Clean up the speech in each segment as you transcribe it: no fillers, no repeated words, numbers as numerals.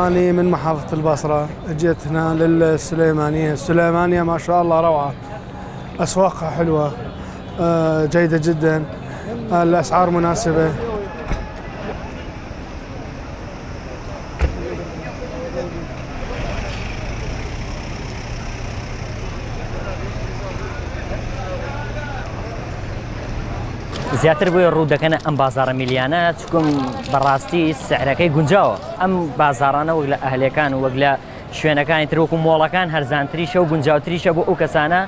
أنا من محافظة البصرة، جيت هنا للسليمانية. السليمانية ما شاء الله روعة، أسواقها حلوة، جيدة جدا، الأسعار مناسبة. زیاتر بۆی ڕوو دەکەنە ئەم بازارە میلیانە چکم بەڕاستی سعرەکەی گونجاوە. ئەم بازارانە وەک لە ئەهلەکان و وەک لە شوێنەکانی تر وەکو مۆڵەکان هەرزانتریشە و گونجاوتریشە بۆ ئەو کەسانە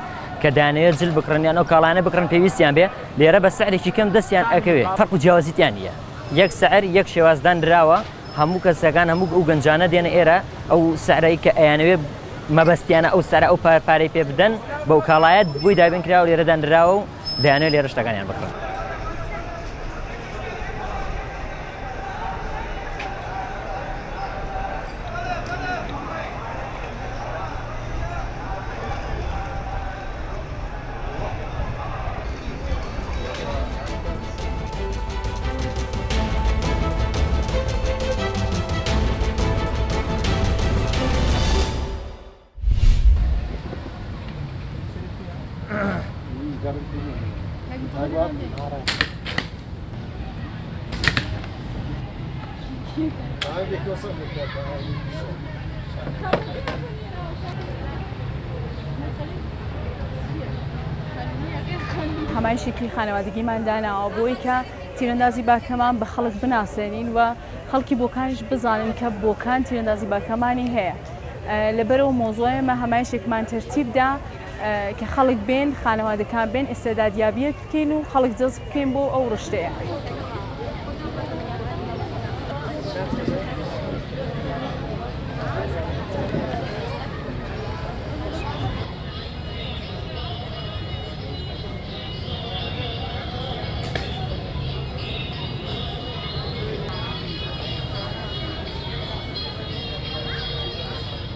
کە دانەوێت جل بکڕنیان ئەو کاڵانە بکڕن پێویستیان بێ لێرە بە سعرێکی کەم دەستیان ئەکەوێت. فەرق و جیاوازیتیان نییە، یەک سعر یەک شێوازدان درراوە، هەموو کەسەکان هەموو ئەو گەنجانە دێنە ئێرە ئەو سعرەی کە ئەیانەوێ مەبەستیانە ئەو سعرە ئەو پارەی پێ بدەن بەو کاڵایەت بووی دابین کراوە لێرە دانراوە و دەیانەوێت لێرە شتەکانیان بکڕن. هەمان شکلی خانەوادگیمان داناوە بۆی کە تیرەندازی باکەمان بە خەڵک بناسێنین و خەڵکی بۆکانش بزانن کە بۆکان تیرەندازی باکەمانی هەیە. لەبەرەوە مۆزوعێمە هەمان شێکمان تەرتیبدا کە خەڵک بێن، خانەوادەکان بێن، ئێستێدادیابیەک بکەین و خەڵک جەزب بکەین بۆ ئەو ڕشتەیە.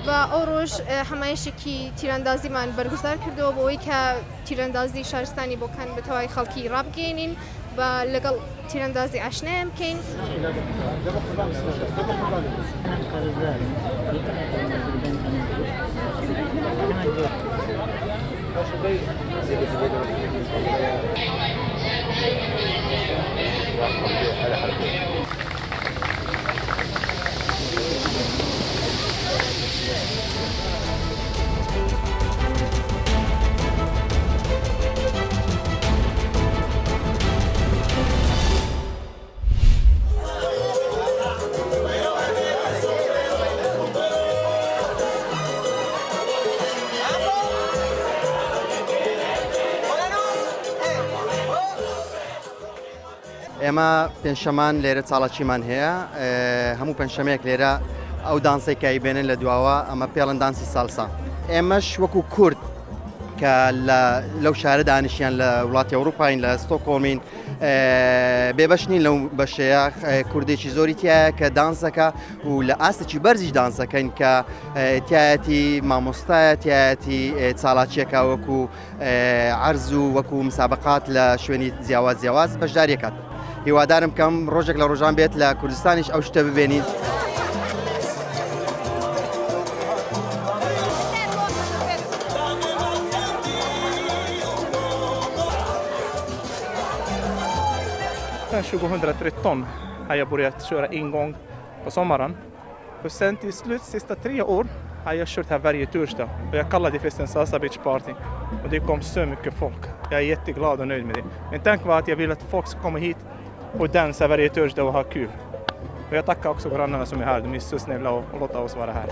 و ئەو ڕۆژ هەمایشێکی تیرەندازیمان بەرگزار کردەوە بۆەوەی کە تیرەندازی شارستانی بۆکان بەتەواوی خەڵکی ڕابگەێنین بە لەگەڵ تیرەندازی ئاشنایان بکەین. ئێمە پێنجشەمان لێرە چاڵەکیمان هەیە، هەموو پێنجشەمەیەک لێرە ئەو دانسەی کایبێنن لە دواوە ئەمە پێڵەن دانسی سالسا. ئێمەش وەکو کورد کە لەو شارە دانیشیان لە وڵاتی ئەوروپاین لە ستۆکۆڵمین بێبەشنین لەو بەشەیە کوردێکی زۆری تایە کە دانسەکە و لە ئاستێکی بەرزیش دانسەکەین کە تایەتی مامۆستایە، تایەتی چاڵاکیەکە وەکو عەرز و وەکو مسابقات لە شوێنی جیاواز بەشداریەکات. هیوادارم کەم ڕۆژێک لە ڕۆژان بێت لە کوردستانیش ئەو شتە ببێنین. Sen 2013 har jag börjat köra en gång på sommaren. Och sen till slut, sista 3 år, har jag kört här varje torsdag. Och jag kallar det för en Salsa Beach Party. Och det kom så mycket folk. Jag är jätteglad och nöjd med det. Men tanken var att jag vill att folk ska komma hit och dansa varje torsdag och ha kul. Och jag tackar också grannarna som är här. De är så snälla och låter oss vara här.